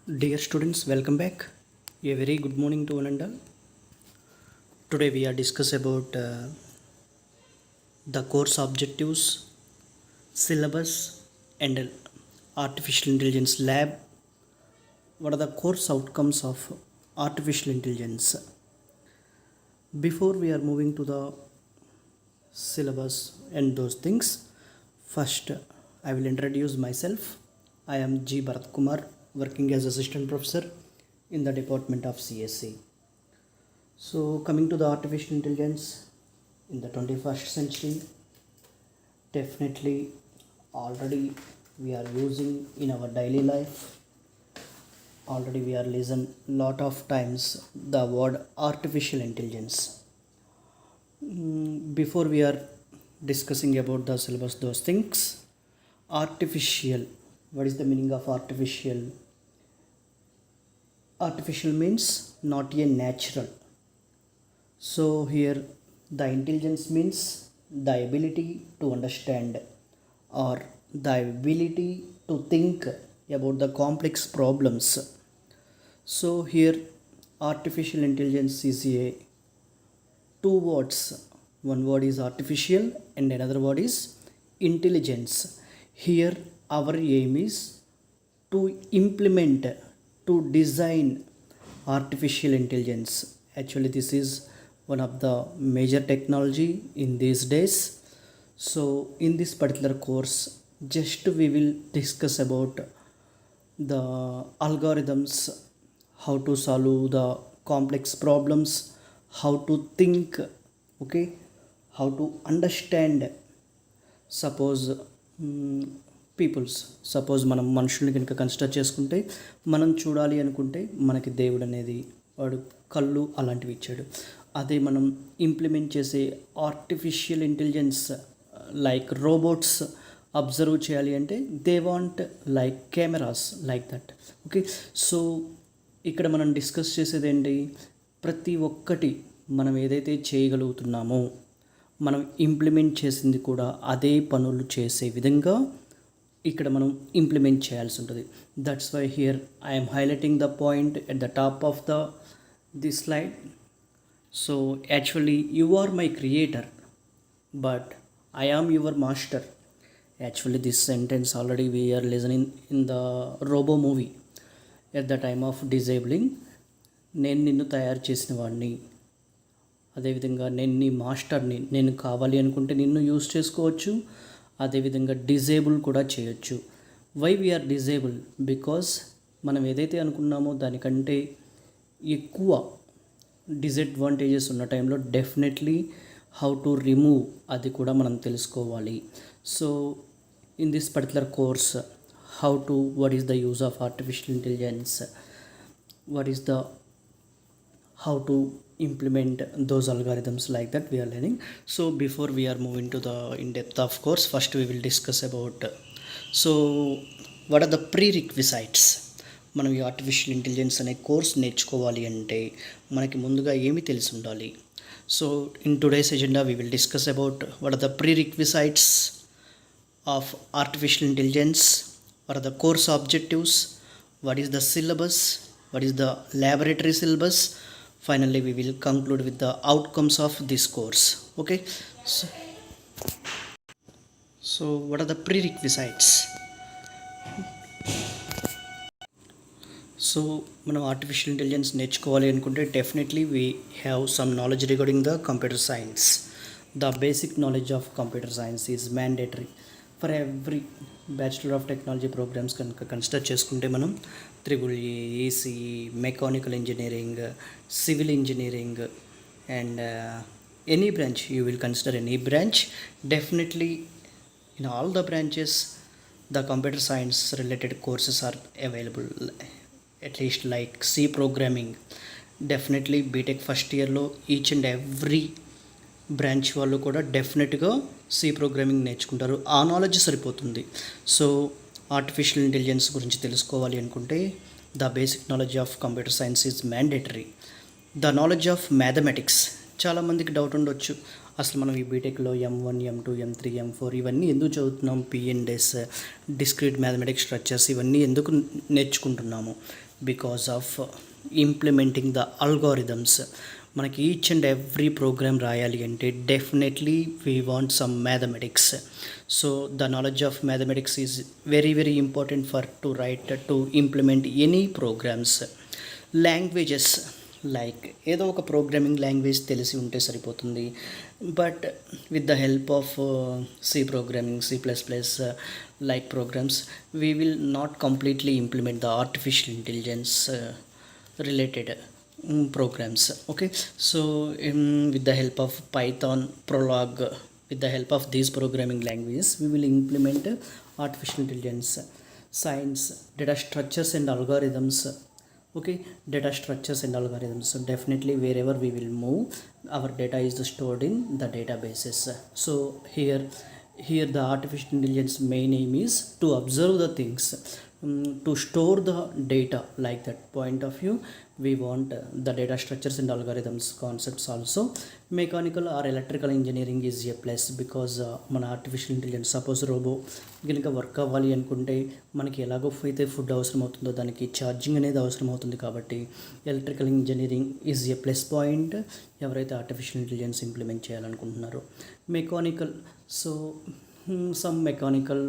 Dear students, welcome back. A very good morning to one and all. Today we are discuss about the course objectives, syllabus, and artificial intelligence lab. What are the course outcomes of artificial intelligence? Before we are moving to the syllabus and those things, first I will introduce myself. I am G. Bharat Kumar, working as assistant professor in the department of CSC. So, coming to the artificial intelligence in the 21st century, definitely already we are using in our daily life. Already we are listening lot of times the word artificial intelligence. Before we are discussing about the syllabus, those things, artificial. What is the meaning of artificial? Artificial means not a natural. So here the intelligence means the ability to understand or the ability to think about the complex problems. So here artificial intelligence is a two words. One word is artificial and another word is intelligence. Here our aim is to implement, to design artificial intelligence. Actually this is one of the major technology in these days. So in this particular course just we will discuss about the algorithms, how to solve the complex problems, how to think, okay, how to understand. Suppose suppose మనం మనుషుల్ని కనుక consider చేసుకుంటే మనం చూడాలి అనుకుంటే మనకి దేవుడు అనేది వాడు కళ్ళు అలాంటివి ఇచ్చాడు. అదే మనం ఇంప్లిమెంట్ చేసే artificial intelligence like robots observe చేయాలి అంటే they want like cameras like that. Okay, so ఇక్కడ మనం డిస్కస్ చేసేది ఏంటి, ప్రతి ఒక్కటి మనం ఏదైతే చేయగలుగుతున్నామో మనం ఇంప్లిమెంట్ చేసింది కూడా అదే పనులు చేసే విధంగా ఇక్కడ మనం ఇంప్లిమెంట్ చేయాల్సి ఉంటుంది. That's why here I'm highlighting the point at the top of the slide. So actually you are my creator but I am your master. Actually this sentence already we are listening in the robo movie at the time of disabling. నేను నిన్ను తయారు చేసిన వాడిని, అదేవిధంగా నేను నీ మాస్టర్ని, నేను కావాలి అనుకుంటే నిన్ను యూజ్ చేసుకోవచ్చు, అదేవిధంగా డిజేబుల్ కూడా చేయొచ్చు. Why we are disable? బికాజ్ మనం ఏదైతే అనుకున్నామో దానికంటే ఎక్కువ డిసడ్వాంటేజెస్ ఉన్న టైంలో డెఫినెట్లీ హౌ టు రిమూవ్ అది కూడా మనం తెలుసుకోవాలి. So in this particular course, what is the use of artificial intelligence, what is the how to implement those algorithms, like that we are learning. So before we are moving to the in depth of course, first we will discuss about so what are the prerequisites. మనం ఈ artificial intelligence అనే course నేర్చుకోవాలి అంటే మనకి ముందుగా ఏమి తెలిసి ఉండాలి. So in today's agenda we will discuss about what are the prerequisites of artificial intelligence, what are the course objectives, what is the syllabus, what is the laboratory syllabus. Finally we will conclude with the outcomes of this course. Okay, so what are the prerequisites? So మనం artificial intelligence నేర్చుకోవాలి అనుకుంటే definitely we have some knowledge regarding the computer science. The basic knowledge of computer science is mandatory for every bachelor of technology programs కనుక consider చేసుకుంటే మనం EEE, ECE, mechanical engineering, civil engineering and any branch you will consider any branch, definitely in all the branches the computer science related courses are available. at least like C programming, definitely BTech first ఇయర్లో each and every branch వాళ్ళు కూడా డెఫినెట్గా C programming నేర్చుకుంటారు. ఆ knowledge సరిపోతుంది. So artificial intelligence గురించి తెలుసుకోవాలి అనుకుంటే the basic knowledge of computer science is mandatory. The knowledge of mathematics, చాలామందికి డౌట్ ఉండొచ్చు అసలు మనం ఈ బీటెక్లో M1, M2, M3, M4 ఇవన్నీ ఎందుకు చదువుతున్నాం? PNDS, డిస్క్రీట్ మ్యాథమెటిక్స్ స్ట్రక్చర్స్ ఇవన్నీ ఎందుకు నేర్చుకుంటున్నాము? Because of implementing the algorithms. మనకి ఈచ్ అండ్ ఎవ్రీ ప్రోగ్రామ్ రాయాలి అంటే definitely we want some mathematics. So the knowledge of mathematics is very very important for to write to implement any programs. Languages like ఏదో ఒక programming language తెలిసి ఉంటే సరిపోతుంది, but with the help of C programming, C++ like programs, we will not completely implement the artificial intelligence related programs. Okay, so with the help of Python, Prolog, with the help of these programming languages we will implement artificial intelligence. Science, data structures and algorithms. Okay, data structures and algorithms. So definitely wherever we will move, our data is stored in the databases. So here the artificial intelligence main aim is to observe the things, to store the data. Like that point of view we want the data structures and algorithms concepts also. Mechanical or electrical engineering is a plus, because మన artificial intelligence suppose robo కనుక work అవ్వాలి అనుకుంటే మనకి ఎలాగో అయితే food అవసరం అవుతుందో దానికి ఛార్జింగ్ అనేది అవసరం అవుతుంది. కాబట్టి electrical engineering is a plus point ఎవరైతే ఆర్టిఫిషియల్ ఇంటెలిజెన్స్ ఇంప్లిమెంట్ చేయాలనుకుంటున్నారో. మెకానికల్, సో సమ్ మెకానికల్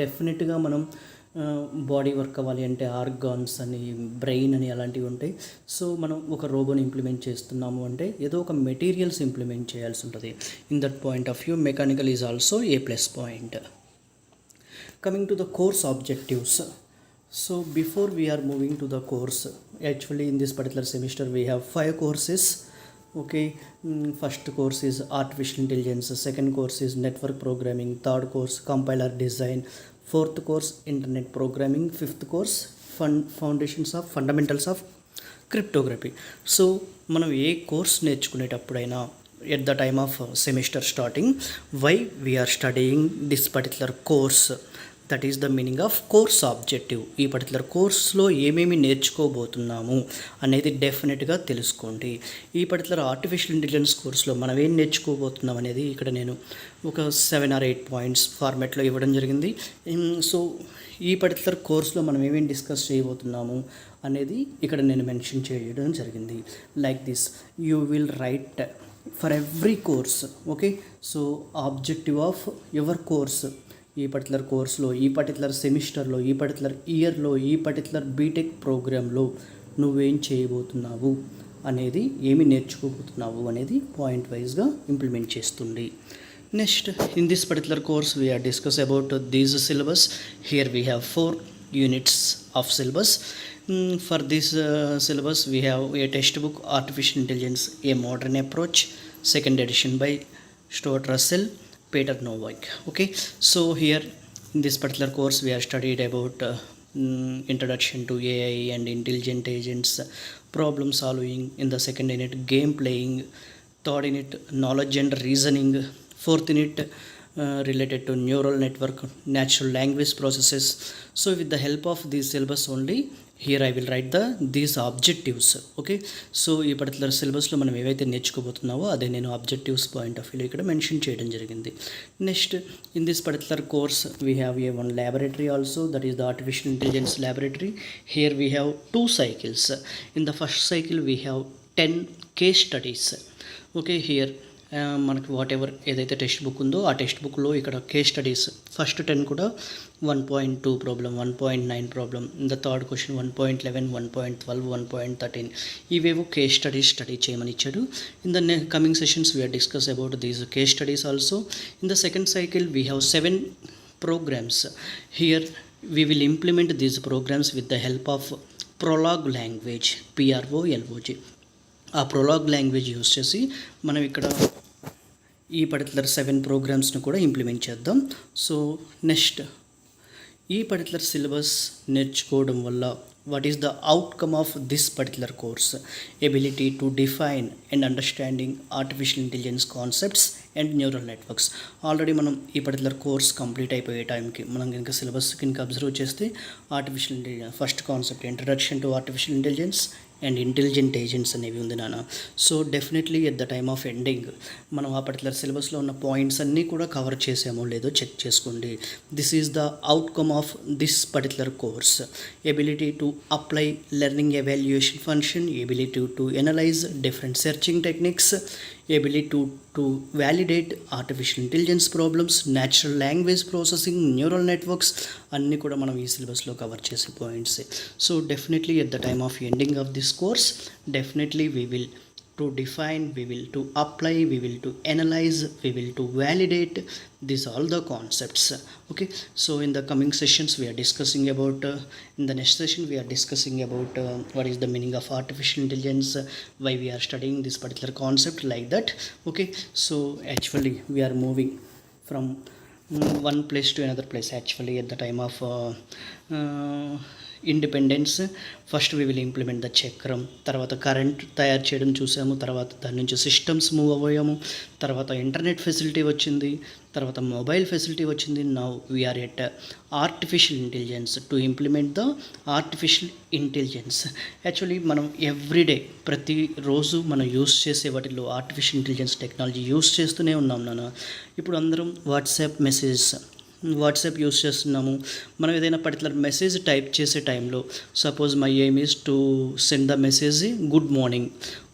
డెఫినెట్గా మనం బాడీ వర్క్ అవ్వాలి అంటే ఆర్గాన్స్ అని, బ్రెయిన్ అని అలాంటివి ఉంటాయి. సో మనం ఒక రోబోని ఇంప్లిమెంట్ చేస్తున్నాము అంటే ఏదో ఒక మెటీరియల్స్ ఇంప్లిమెంట్ చేయాల్సి ఉంటుంది. In that point of view mechanical is also a plus point. Coming to the course objectives. So before we are moving to the course, actually in this particular semester we have 5 courses. Okay, first course is artificial intelligence, second course is network programming, third course compiler design, fourth course internet programming, fifth course fundamentals of cryptography. So మనం ఏ course నేర్చుకునేటప్పుడైనా at the time of semester starting, why we are studying this particular course, that is the meaning of course objective. ఈ particular కోర్స్లో ఏమేమి నేర్చుకోబోతున్నాము అనేది డెఫినెట్గా తెలుసుకోండి. ఈ పర్టికులర్ ఆర్టిఫిషియల్ ఇంటెలిజెన్స్ కోర్స్లో మనం ఏం నేర్చుకోబోతున్నాం అనేది ఇక్కడ నేను ఒక 7 or 8 పాయింట్స్ ఫార్మాట్లో ఇవ్వడం జరిగింది. సో ఈ పర్టికులర్ కోర్స్లో మనం ఏమేమి డిస్కస్ చేయబోతున్నాము అనేది ఇక్కడ నేను మెన్షన్ చేయడం జరిగింది. Like this, you will write for every course. Okay, so objective of your course, ఈ పర్టికులర్ కోర్స్లో, ఈ పర్టికులర్ సెమిస్టర్లో, ఈ పర్టికులర్ ఇయర్లో, ఈ పర్టికులర్ బీటెక్ ప్రోగ్రాంలో నువ్వేం చేయబోతున్నావు అనేది, ఏమి నేర్చుకోబోతున్నావు అనేది పాయింట్ వైజ్గా ఇంప్లిమెంట్ చేస్తుంది. Next, in this particular course we are discuss about these syllabus. Here we have 4 units of syllabus. For this syllabus we have a textbook, Artificial Intelligence, A Modern Approach, second edition by Stuart Russell, Peter Nowak. Okay, so here in this particular course we have studied about introduction to AI and intelligent agents, problem solving. In the second unit, game playing. Third unit, knowledge and reasoning. Fourth unit, related to neural network, natural language processes. So with the help of this syllabus only, here I will write these objectives. Okay, so ఈ particular సిలబస్లో మనం ఏవైతే నేర్చుకోబోతున్నావో అదే నేను objectives point of వ్యూలో ఇక్కడ mention చేయడం జరిగింది. Next, in this particular course we have a one laboratory also, that is the artificial intelligence laboratory. Here we have 2 cycles. In the first cycle we have 10 case studies. Okay, here మనకి what ever ఏదైతే text book ఉందో ఆ text బుక్లో ఇక్కడ case studies first 10 కూడా 1.2 problem, 1.9 problem, the third question 1.11, 1.12, 1.13 ఇవేవో case studies study చేయమని ఇచ్చాడు. In the coming sessions we are discuss about these case studies also. In the second cycle we have 7 programs. Here we will implement these programs with the help of Prolog language, PROLOG. ఆ Prolog language use చేసి మనం ఇక్కడ ఈ particular 7 ప్రోగ్రామ్స్ను కూడా implement చేద్దాం. So next, ఈ particular syllabus నేర్చుకోవడం వల్ల what is the outcome of this particular course? Ability to define and understanding artificial intelligence concepts and neural networks. Already మనం ఈ పర్టికులర్ కోర్స్ కంప్లీట్ అయిపోయే టైంకి మనం కనుక సిలబస్ కనుక అబ్జర్వ్ చేస్తే artificial intelligence first concept introduction to artificial intelligence, and intelligent agents అనేవి ఉంది నాన్న. So definitely at the time of ending మనం ఆ పర్టికులర్ సిలబస్లో ఉన్న పాయింట్స్ అన్నీ కూడా కవర్ చేసామో లేదో చెక్ చేసుకోండి. This is the outcome of this particular course. Ability to apply learning evaluation function, ability to analyse different searching techniques, ability to validate artificial intelligence problems, natural language processing, neural networks అన్నీ కూడా మనం ఈ సిలబస్లో cover చేసే పాయింట్సే. So definitely at the time of ending of this course definitely we will to define, we will to apply, we will to analyze, we will to validate these all the concepts. Okay, so in the coming sessions we are discussing about in the next session we are discussing about what is the meaning of artificial intelligence, why we are studying this particular concept like that. Okay, so actually we are moving from one place to another place actually at the time of independence. First we will implement the చక్రం, తర్వాత current తయారు చేయడం చూసాము, తర్వాత దాని నుంచి systems move అయ్యాము, తర్వాత ఇంటర్నెట్ ఫెసిలిటీ వచ్చింది, తర్వాత మొబైల్ ఫెసిలిటీ వచ్చింది. Now we are at artificial intelligence, to implement the artificial intelligence. Actually మనం ఎవ్రీడే ప్రతిరోజు మనం యూస్ చేసే వాటిలో ఆర్టిఫిషియల్ ఇంటెలిజెన్స్ టెక్నాలజీ యూస్ చేస్తూనే ఉన్నాం నాన్న. ఇప్పుడు అందరం వాట్సాప్ యూస్ చేస్తున్నాము. మనం ఏదైనా పర్టికులర్ మెసేజ్ టైప్ చేసే టైంలో suppose my aim is to send the message good morning.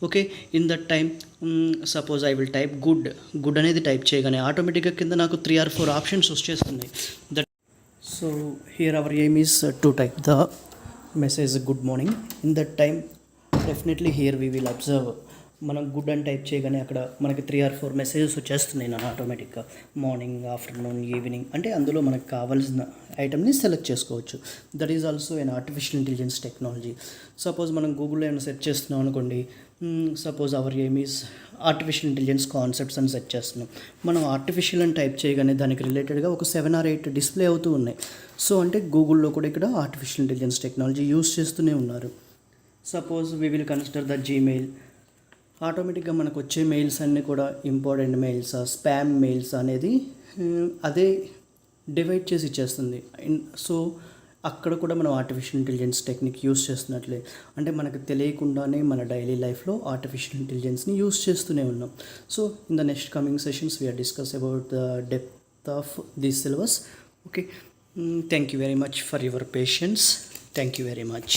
Okay, in that time suppose I will type good అనేది టైప్ చేయగానే ఆటోమేటిక్గా కింద నాకు 3 or 4 ఆప్షన్స్ వచ్చేస్తున్నాయి. So here hour aim is to type the message good morning. In that time definitely here we will observe, మనం good అని type చేయగానే అక్కడ మనకి 3 or 4 మెసేజెస్ వచ్చేస్తున్నాయి నా ఆటోమేటిక్గా. మార్నింగ్, ఆఫ్టర్నూన్, ఈవినింగ్ అంటే అందులో మనకు కావాల్సిన ఐటమ్ని సెలెక్ట్ చేసుకోవచ్చు. That is also an artificial intelligence technology. Suppose మనం గూగుల్లో ఏమైనా సెర్చ్ చేస్తున్నాం అనుకోండి, suppose hour aim is artificial intelligence concepts అని సెర్చ్ చేస్తున్నాం. మనం ఆర్టిఫిషియల్ అని టైప్ చేయగానే దానికి రిలేటెడ్గా ఒక 7 or 8 డిస్ప్లే అవుతూ ఉన్నాయి. సో అంటే గూగుల్లో కూడా ఇక్కడ ఆర్టిఫిషియల్ ఇంటెలిజెన్స్ టెక్నాలజీ యూస్ చేస్తూనే ఉన్నారు. Suppose we will consider the Gmail. ఆటోమేటిక్గా మనకు వచ్చే మెయిల్స్ అన్నీ కూడా ఇంపార్టెంట్ మెయిల్సా, స్పామ్ మెయిల్స్ అనేది అదే డివైడ్ చేసి ఇచ్చేస్తుంది. సో అక్కడ కూడా మనం ఆర్టిఫిషియల్ ఇంటెలిజెన్స్ టెక్నిక్ యూస్ చేస్తున్నట్లే, అంటే మనకు తెలియకుండానే మన డైలీ లైఫ్లో ఆర్టిఫిషియల్ ఇంటెలిజెన్స్ని యూస్ చేస్తూనే ఉన్నాం. So in the next coming sessions we are discuss about the depth of this syllabus. Okay, thank you very much for your patience. Thank you very much.